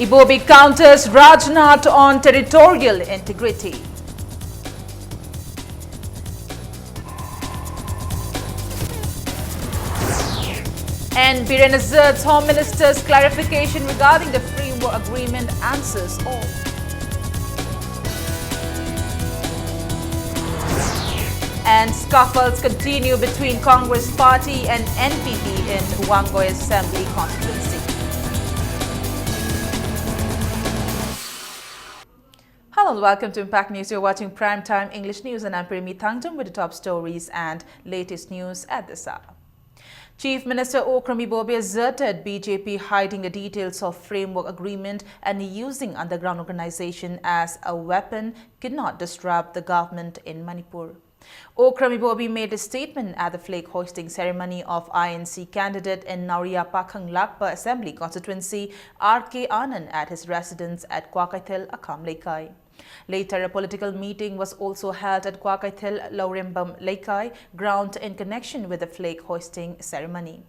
Ibobi counters Rajnath on territorial integrity. And Biren Azad's Home Minister's clarification regarding the framework agreement answers all. And scuffles continue between Congress Party and NPP in Wangoy Assembly constituency. Hello and welcome to Impact News. You're watching Primetime English News and I'm Premi Thangdam with the top stories and latest news at this hour. Chief Minister Okram Ibobi asserted BJP hiding the details of framework agreement and using underground organization as a weapon cannot disrupt the government in Manipur. Okram Ibobi made a statement at the flag hoisting ceremony of INC candidate in Nauria Pakhang Lakpa Assembly constituency R.K. Anand at his residence at Kwakaithel, Akam Lekai. Later, a political meeting was also held at Kwakaithel Laurembam Lekai ground in connection with the flag hoisting ceremony.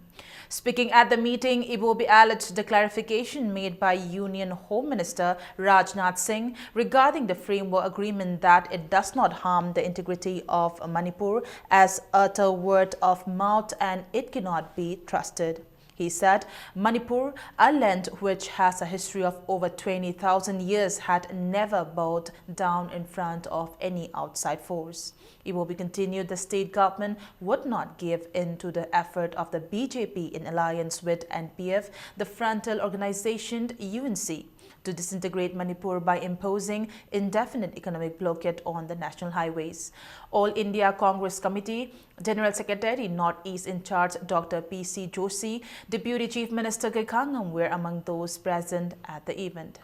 Speaking at the meeting, Ibobi alleged the clarification made by Union Home Minister Rajnath Singh regarding the framework agreement that it does not harm the integrity of Manipur as utter word of mouth and it cannot be trusted. He said Manipur, a land which has a history of over 20,000 years, had never bowed down in front of any outside force. Ibobi continued the state government would not give in to the effort of the BJP in alliance with NPF, the frontal organization UNC, to disintegrate Manipur by imposing indefinite economic blockade on the national highways. All India Congress Committee, General Secretary Northeast in charge Dr. P.C. Joshi, Deputy Chief Minister Kekhangam were among those present at the event.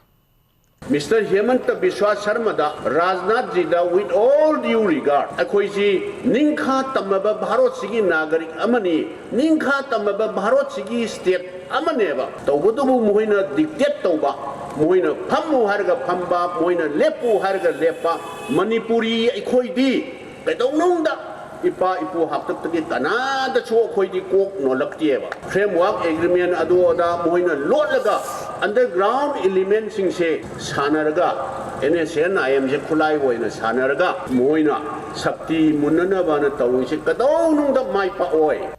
Mr. Hemanta Biswa Sharmada, Rajnath Jida, with all due regard, Akoiji, Ninka Tamaba Bharot Sigi Nagarik Amani, Ninka Tamaba Bharot Sigi State Amaneva, Togudu Muina dictate Toba, Muina Pamu Harga Pamba, Muina Lepu Harga Lepa, Manipuri Ekoidi, Pedonunda. Ipa ipu haptak taki tana da chuo khoi di kok no laktieba framework agreement adu oda moina lotlaga underground elements sing se sanaraga NSN IM je khulai hoina sanaraga moina sakti munana bana tawing se kadong nung da mai pa oi.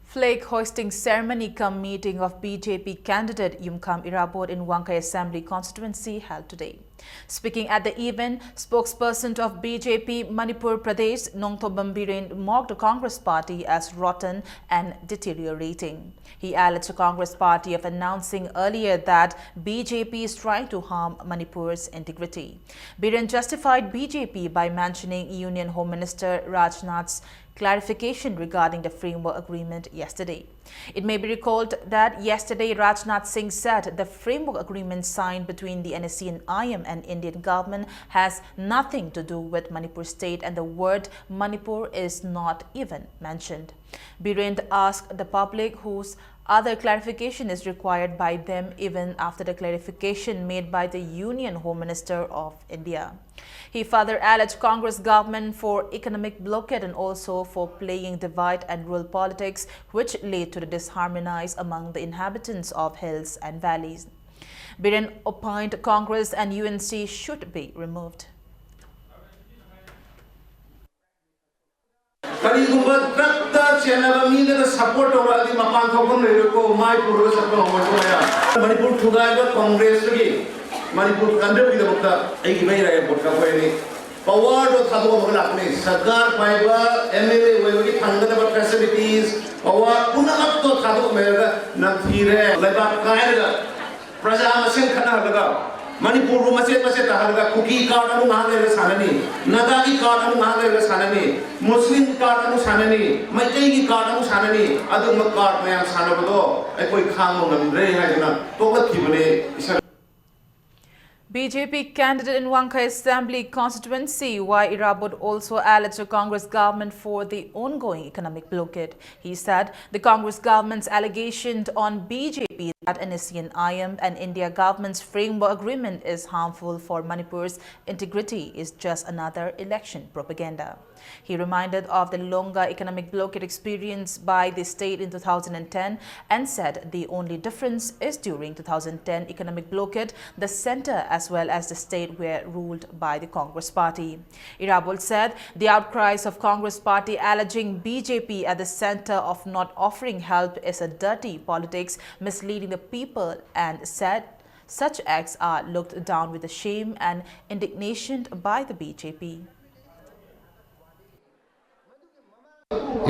Flag hoisting ceremony cum meeting of BJP candidate Yumkham Irabot in Wankai Assembly constituency held today. Speaking at the event, spokesperson of BJP Manipur Pradesh Nongtho Bambiren mocked the Congress party as rotten and deteriorating. He alleged the Congress party of announcing earlier that BJP is trying to harm Manipur's integrity. Biren justified BJP by mentioning Union Home Minister Rajnath's clarification regarding the framework agreement yesterday. It may be recalled that yesterday Rajnath Singh said the framework agreement signed between the NSC and IM and Indian government has nothing to do with Manipur state and the word Manipur is not even mentioned. Biren asked the public whose other clarification is required by them even after the clarification made by the Union Home Minister of India. He further alleged Congress government for economic blockade and also for playing divide and rule politics, which led to the disharmony among the inhabitants of hills and valleys. Biren opined Congress and UNC should be removed. Support over the Mapan Toko, my Puru Manipur Tuga Congress, Manipur under the Bukta, Egimera Bukaway, Power to Tabo Lakme, Sakar Paiva, MLA, where we can facilities, Power Puna to Tabo Mera, Nathire, Leba Kaira, Prajamasin Kanaka. Manipur Maset Harga, Cookie card and Mahanga Sanani, Nadagi card and Mahanga Sanani, Muslim card and Sanani, Mategi card and Sanani, Adama card may have Sanabado, a quick ham and Ray Hagana, Toka Kibane. BJP candidate in Wankai Assembly constituency, Y. Irabot also alleged the Congress government for the ongoing economic blockade. He said the Congress government's allegation on BJP That an ASEAN IM and India government's framework agreement is harmful for Manipur's integrity is just another election propaganda. He reminded of the longer economic blockade experienced by the state in 2010 and said the only difference is during 2010 economic blockade, the center as well as the state were ruled by the Congress party. Irabul said the outcries of Congress party alleging BJP at the center of not offering help is a dirty politics misleading the people and said such acts are looked down with shame and indignation by the BJP.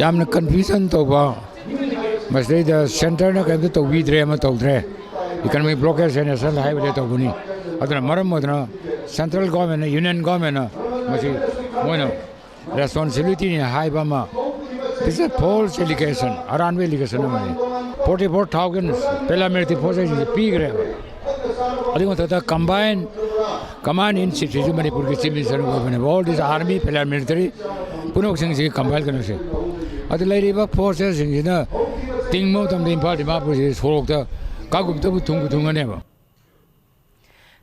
Yamna confusion to ba masde the center na kan to vidre ma to dre economic blockage and national highway to buni adna maram modna central government union government masi moino responsibility ni high ba ma this is a false allegation aran allegation ma 44,000 parliamentary forces p gre adingo to combine in situation Manipur ke chief minister government all this army paramilitary punok sing si combine kan se adilai ba forces sing na ting mo tam din party ma pu sorok ta kagum ta tung ne ba.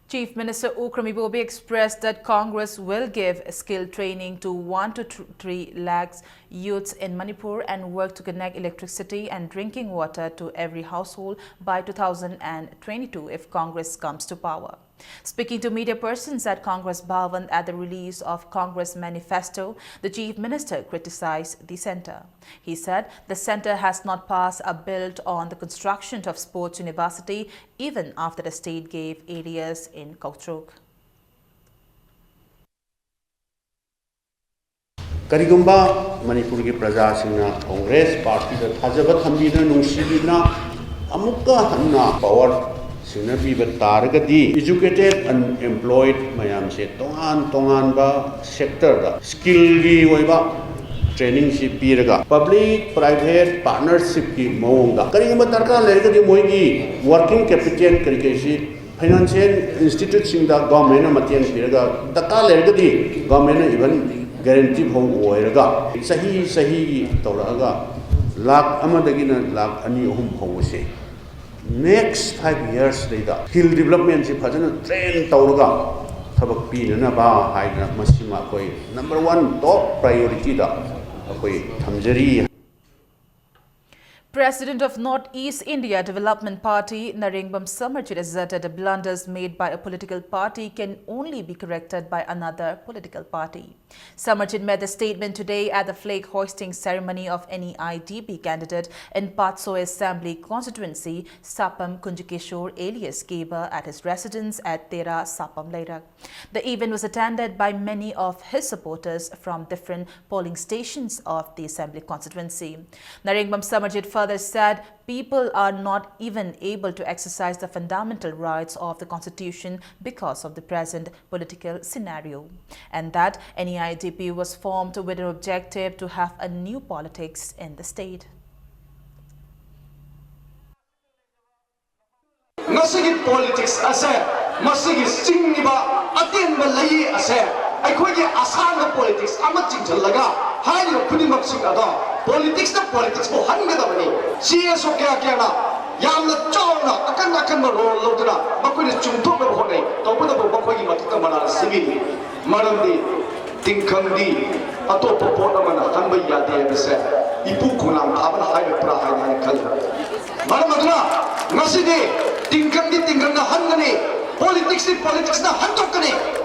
Chief Minister Okrami Bobe expressed that Congress will give skill training to 1 to 3 lakhs youths in Manipur and work to connect electricity and drinking water to every household by 2022 if Congress comes to power. Speaking to media persons at Congress Bhavan at the release of Congress manifesto, the Chief Minister criticized the centre. He said the centre has not passed a bill on the construction of sports university even after the state gave areas in Kautruk. Karigumba Manipur ki praja singna Congress party da thajaba thambina nungsibina amukka hanna power singna biba taragadi educated unemployed mayam se tongan ba sector da skill gi oiba training si piraga public private partnership ki mawong da karigumba tarka lergadi moi gi working capital karikesi financial institute sing da government na matiang piraga daka lergadi government even guarantee hong oiraga sahi tawraga lakh amadagina lakh ani ahum hongse next 5 years later hill development si phajana train tawraga thabak pinana ba haina masima koi number 1 top priority da koi thamjari. President of Northeast India Development Party, Narengbam Samarjit, asserted the blunders made by a political party can only be corrected by another political party. Samarjit made the statement today at the flag hoisting ceremony of NEIDP candidate in Patso Assembly constituency, Sapam Kunjikishore alias Keba, at his residence at Tera Sapam Leirak. The event was attended by many of his supporters from different polling stations of the Assembly constituency. Narengbam Samarjit further said people are not even able to exercise the fundamental rights of the constitution because of the present political scenario, and that NEIDP was formed with an objective to have a new politics in the state. Masigi politics ase, masigi singiba atin balai ase. Akhoi asana politics amat chingchalaga hai lo punimak singada politics na politics mo hangada bani CSO kya na yamna chawna akan role lodra makoi chungthok ba honai tawbada ba makoi mathita mana sigi maramdi tingkhangdi atopa pona mana hanba yade bese ipu kunam thabana hai pra hai na khal maramadra ngaside tingkhangdi na hangani politics na hantokani.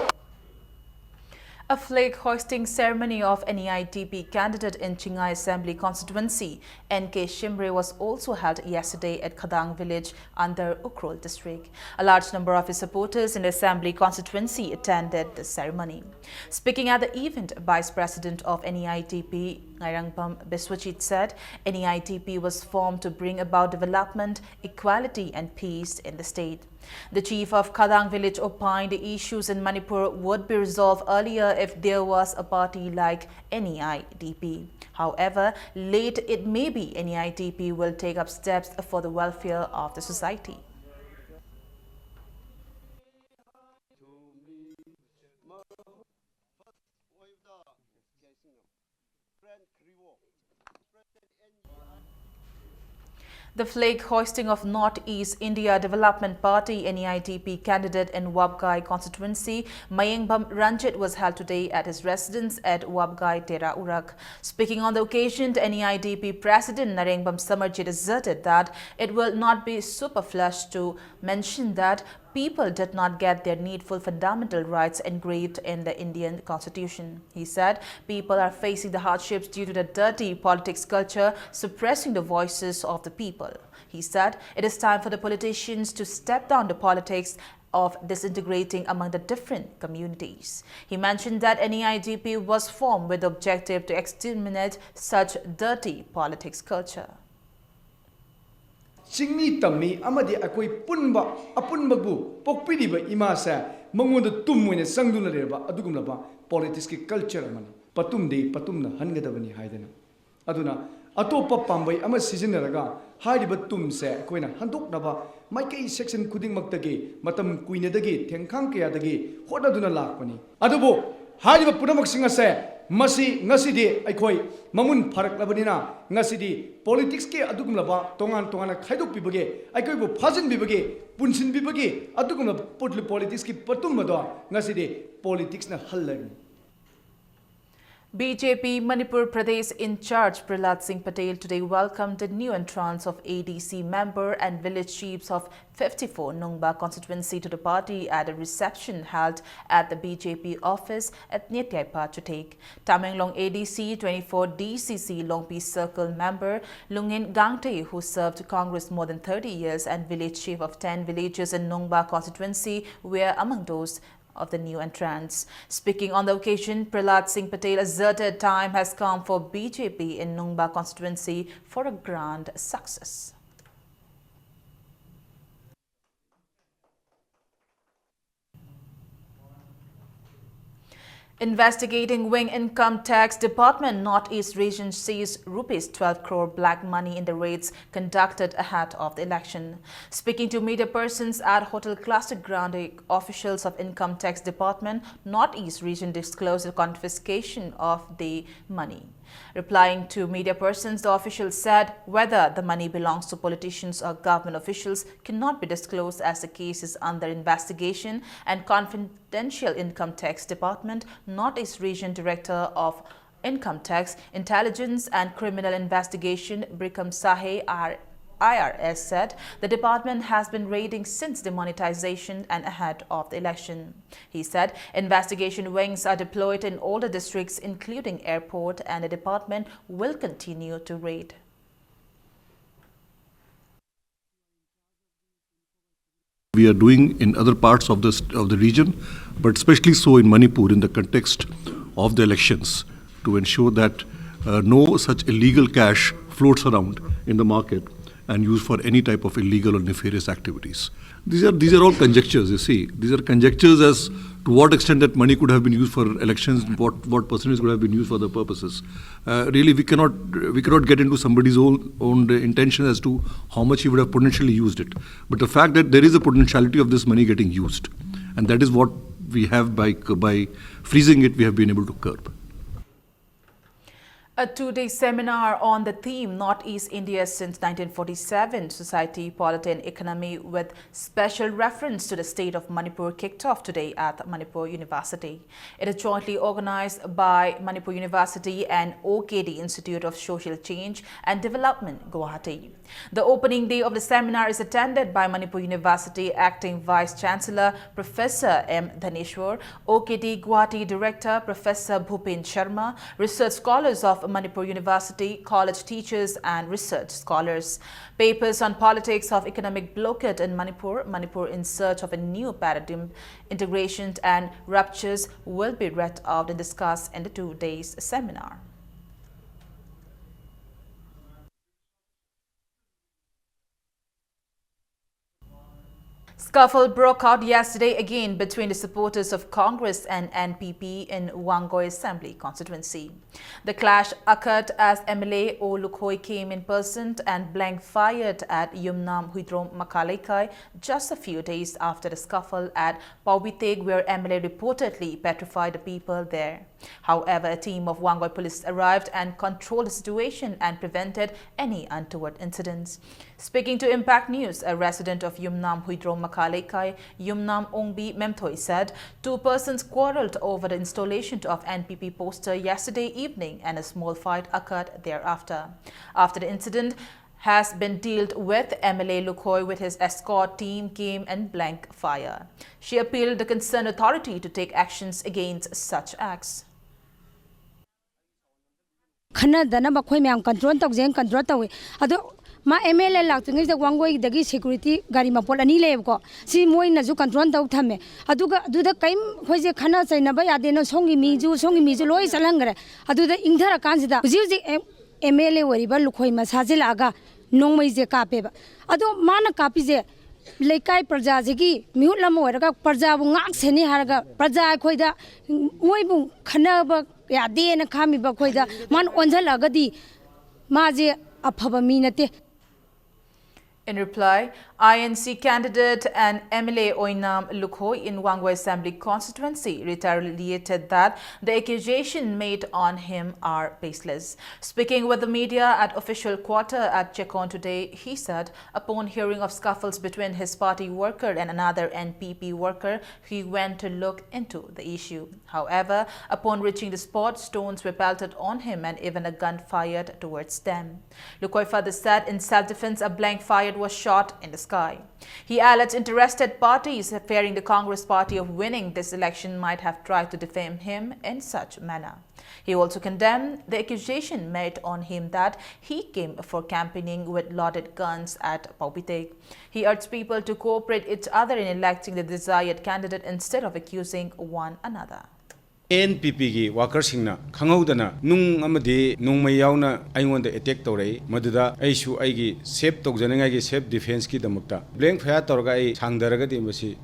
A flag hoisting ceremony of NEIDP candidate in Chingai Assembly constituency, N.K. Shimre, was also held yesterday at Khadang village under Ukhrul district. A large number of his supporters in the Assembly constituency attended the ceremony. Speaking at the event, Vice President of NEIDP, Nairangpam Biswajit, said NEIDP was formed to bring about development, equality and peace in the state. The chief of Khadang village opined the issues in Manipur would be resolved earlier if there was a party like NEIDP. However, late it may be, NEIDP will take up steps for the welfare of the society. The flag hoisting of Northeast India Development Party NEIDP candidate in Wabgai constituency, Mayengbam Ranjit, was held today at his residence at Wabgai, Tera Urak. Speaking on the occasion, NEIDP President Narengbam Samarjit asserted that it will not be superfluous to mention that people did not get their needful fundamental rights engraved in the Indian constitution. He said people are facing the hardships due to the dirty politics culture suppressing the voices of the people. He said it is time for the politicians to step down the politics of disintegrating among the different communities. He mentioned that NEIDP was formed with the objective to exterminate such dirty politics culture. Chingmi tammi amadi akoi punba apunbabu pokpiriba imasa mangonda tummoine sangduna reba adugumlaba politics ki culture amani patumna hangadabani haidana aduna atopa pambai ama sizinaraga hariba tumse koina handoknaba maikai section kuding maktagi matam kuinedagi thengkhang kaya dagi hodaduna lakpani adubo hariba punamak singase Masi ngasidi aikoi mamun farak labanina ngasidi politics ke adugumlaba tongan khaidok bibage aikoi bu phajin bibage punsin bibage adugumla potli politics ki patumado ngasidi politics na hallani. BJP Manipur Pradesh in charge Prahlad Singh Patel today welcomed the new entrance of ADC member and village chiefs of 54 Nungba constituency to the party at a reception held at the BJP office at Netyaipa Chutek. Tamenglong ADC 24 DCC Longpi Circle member Lungin Gangte, who served Congress more than 30 years, and village chief of 10 villages in Nungba constituency were among those of the new entrants. Speaking on the occasion, Prahlad Singh Patel asserted time has come for BJP in Nungba constituency for a grand success. Investigating Wing Income Tax Department Northeast Region seized rupees 12 crore black money in the raids conducted ahead of the election. Speaking to media persons at Hotel Classic Ground, officials of Income Tax Department Northeast Region disclosed the confiscation of the money. Replying to media persons, the official said whether the money belongs to politicians or government officials cannot be disclosed as the case is under investigation, and confidential Income Tax Department Northeast Region Director of Income Tax, Intelligence and Criminal Investigation Brikam Sahe IRS said the department has been raiding since demonetization and ahead of the election. He said investigation wings are deployed in all the districts including airport, and the department will continue to raid. We are doing in other parts of the region, but especially so in Manipur in the context of the elections, to ensure that no such illegal cash floats around in the market and used for any type of illegal or nefarious activities. These are all conjectures, you see. These are conjectures as to what extent that money could have been used for elections, what percentage could have been used for the purposes. Really, we cannot get into somebody's own intention as to how much he would have potentially used it. But the fact that there is a potentiality of this money getting used, and that is what we have by freezing it, we have been able to curb. A two-day seminar on the theme Northeast India since 1947, Society, Polity and Economy with special reference to the state of Manipur kicked off today at Manipur University. It is jointly organized by Manipur University and OKD Institute of Social Change and Development, Guwahati. The opening day of the seminar is attended by Manipur University Acting Vice Chancellor Professor M. Dhaneshwar, OKD Guwahati Director Professor Bhupen Sharma, research scholars of Manipur University, college teachers and research scholars. Papers on politics of economic blockade in Manipur, Manipur in search of a new paradigm, integration and ruptures will be read out and discussed in the 2 days seminar. Scuffle broke out yesterday again between the supporters of Congress and NPP in Wangoi Assembly constituency. The clash occurred as MLA O Lukhoi came in person and blank fired at Yumnam Huidrom Makalaikai just a few days after the scuffle at Paubiteg, where MLA reportedly petrified the people there. However, a team of Wangoi police arrived and controlled the situation and prevented any untoward incidents. Speaking to Impact News, a resident of Yumnam Huidro Makalekai, Yumnam Ongbi Memthoi said 2 persons quarreled over the installation of NPP poster yesterday evening and a small fight occurred thereafter. After the incident has been dealt with, MLA Lukhoi with his escort team came and blank fire. She appealed the concerned authority to take actions against such acts. Khana dana bakhoi myam control tawi ado ma MLA laktingi da wangoi dagi security gari mapol ani le ko si moi na ju control taw thame aduga aduda kaim khoije khana chaina ba yade no songi mi ju loi salangre aduda ingthara kansida uji MLA wari ba lukhoi ma sajil aga nongmai je kape ba ado mana kapi je लेकाई प्रजा जगी मिहुलम ओरगा प्रजा बु ngak seni harga प्रजा खोइदा मोइ बु खनब यादे न खामी ब खोइदा मान ओंजलगदी माजे अफब मी नते. In reply, INC candidate and MLA Oinam Lukhoi in Wangwai Assembly constituency retaliated that the accusations made on him are baseless. Speaking with the media at official quarter at Chekon today, he said upon hearing of scuffles between his party worker and another NPP worker, he went to look into the issue. However, upon reaching the spot, stones were pelted on him and even a gun fired towards them. Lukhoi further said in self-defense, a blank fire was shot in the sky. He alleged interested parties fearing the Congress party of winning this election might have tried to defame him in such manner. He also condemned the accusation made on him that he came for campaigning with loaded guns at Paupiteg. He urged people to cooperate each other in electing the desired candidate instead of accusing one another. NPP gi worker singna khanghaudana nung amadi nungmai yauna aingonda attack torai maduda aisu aigi safe togjananga gi safe defense ki damukta blank fire torga ai sangdaraga di masi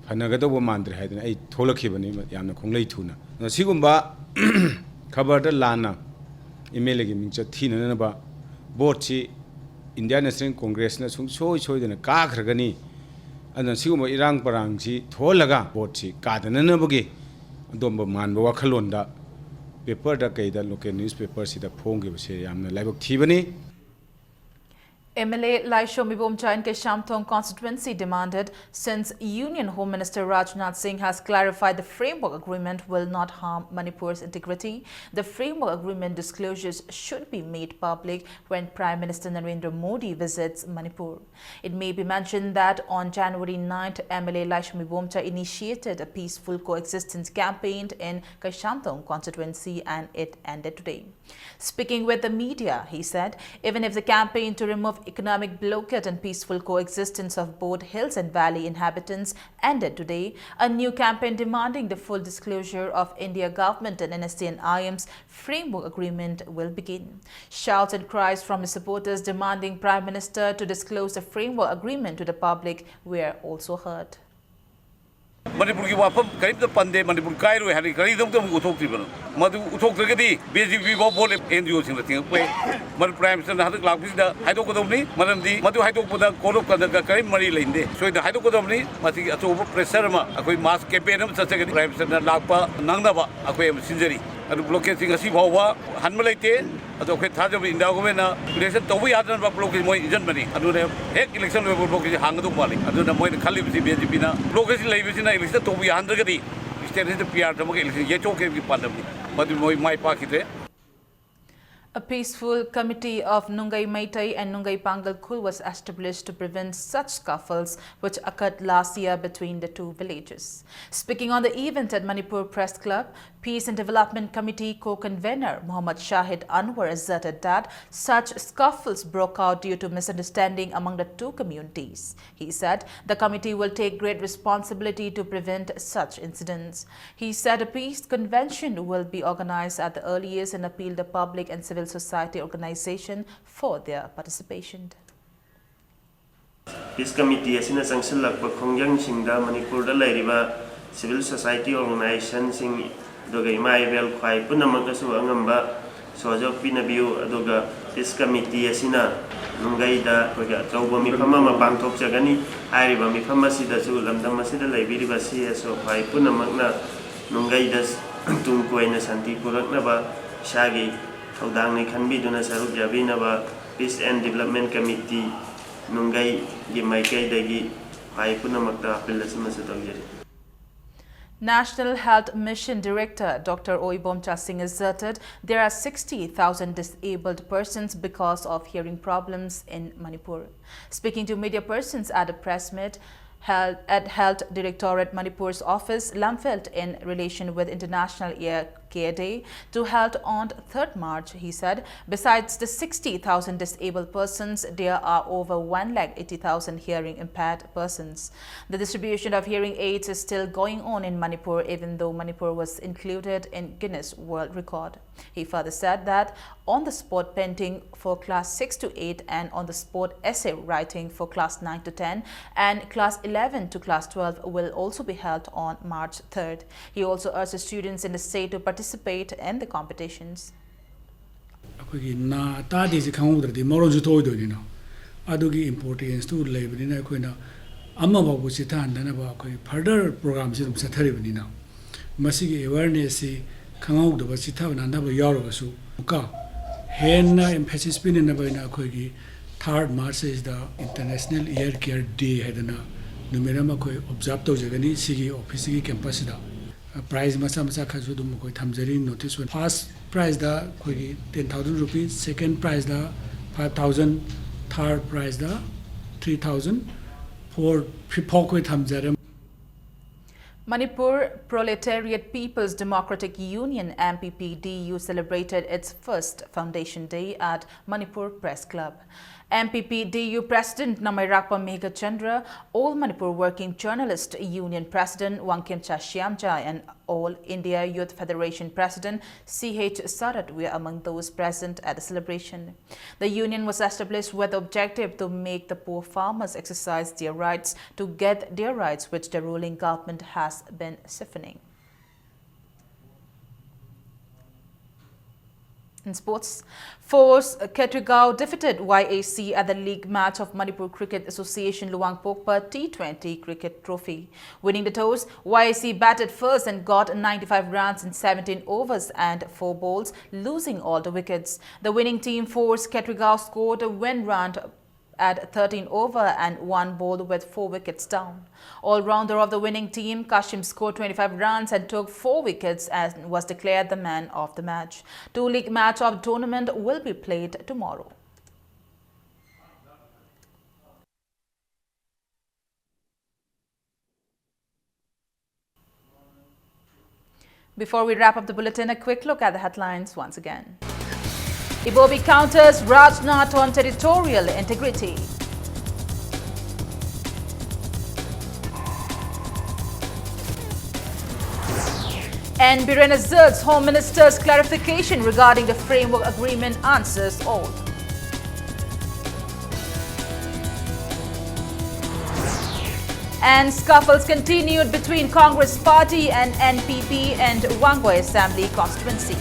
phanaga do mandre haidana ai tholakhibani yamna khonglei thuna sigumba khabar da lana email gi mingcha thina ba board chi Indian National Congress na sung soi dana ka khragani ana sigumba irang parang chi tholaga board chi kadana na bagi Domba manba wakhalonda paper da kaida local newspaper sida phongi base yamna laibok thibani. MLA Laishomi Bomcha in Keshamthong constituency demanded since Union Home Minister Rajnath Singh has clarified the framework agreement will not harm Manipur's integrity, the framework agreement disclosures should be made public when Prime Minister Narendra Modi visits Manipur. It may be mentioned that on January 9th, MLA Laishomi Bomcha initiated a peaceful coexistence campaign in Keshamthong constituency and it ended today. Speaking with the media, he said, even if the campaign to remove economic blockade and peaceful coexistence of both hills and valley inhabitants ended today, a new campaign demanding the full disclosure of India government and NST and IM's framework agreement will begin. Shouts and cries from his supporters demanding Prime Minister to disclose the framework agreement to the public were also heard. Manipur ki wapam karib da pande Manipur kairo hari kari dum uthok tribunal madu uthok tragadi BJP go bole NGO sing lating pe Manipur Prime Minister hadak lakpis da haidok ko domni maramdi madu haidok poda korop ka kari mari leinde so da haidok ko domni mati ato pressure ma akoi mass campaign am chachagadi Prime Minister na lakpa nangna ba akoi sinjari adu blockade sing asi bhawa hanma leite adu akoi thajab India government na election to bi adan ba blockade moi ijan bani adu ne ek election level blockade hangadu mali adu na moi khali bi BJP na blockade leibisi na election to bi handagadi state is the PR to election ye choke bi pandamni madu moi mai pakite. A peaceful committee of Nungai Maitai and Nungai Pangal Kul was established to prevent such scuffles which occurred last year between the two villages. Speaking on the event at Manipur Press Club, Peace and Development Committee co-convener Muhammad Shahid Anwar asserted that such scuffles broke out due to misunderstanding among the two communities. He said the committee will take great responsibility to prevent such incidents. He said a peace convention will be organized at the earliest and appealed the public and civil society organization for their participation. Peace Committee asina sangsilakpa khongyang singda Manipur da lairiba civil society organization sing doga imai bel khwai punamaka su angamba sojok pinabiu adoga Peace Committee asina nungai da koga tawba mi phama ma bangthok jagani airiba mi phama sida su lamdam asida laibiriba CSO khwai punamakna nungai da tungkoina santi purakna ba shagi Thawdang ni khanbi duna saruk jabina ba Peace and Development Committee nungai gi maikai dagi pai punamakta appeal asamasu tawjari. National Health Mission Director Dr. Oibomcha Singh asserted there are 60,000 disabled persons because of hearing problems in Manipur. Speaking to media persons at a press meet held at Health Directorate Manipur's office, Lamfelt, in relation with International Ear Care Day to held on 3rd March, he said, besides the 60,000 disabled persons, there are over 180,000 hearing impaired persons. The distribution of hearing aids is still going on in Manipur, even though Manipur was included in Guinness World Record. He further said that on-the-spot painting for class 6 to 8 and on-the-spot essay writing for class 9 to 10 and class 11 to class 12 will also be held on March 3rd. He also urged the students in the state to participate in the competitions. Importance to labor further programs awareness emphasis 3rd March is the International Ear Care Day observe office campus prize notice first prize 10,000 rupees, second prize 5,000, third prize 3,000, fourth Manipur Proletariat People's Democratic Union MPPDU celebrated its first Foundation Day at Manipur Press Club. MPPDU President Namairakpa Megha Chandra, All Manipur Working Journalist Union President Wangkemcha Shyamjai and All India Youth Federation President C.H. Sarat were among those present at the celebration. The union was established with the objective to make the poor farmers exercise their rights to get their rights, which the ruling government has been siphoning. In sports, Force Ketrigao defeated YAC at the league match of Manipur Cricket Association Luang Pokpa T20 Cricket Trophy. Winning the toss, YAC batted first and got 95 runs in 17 overs and 4 balls, losing all the wickets. The winning team Force Ketrigao scored a win run at 13 over and 1 ball with 4 wickets down. All-rounder of the winning team, Kashim scored 25 runs and took 4 wickets and was declared the man of the match. 2 league match of the tournament will be played tomorrow. Before we wrap up the bulletin, a quick look at the headlines once again. Ibobi counters Rajnath on territorial integrity. And Biren asserts Home Minister's clarification regarding the framework agreement answers all. And scuffles continued between Congress Party and NPP and Wangoi Assembly constituency.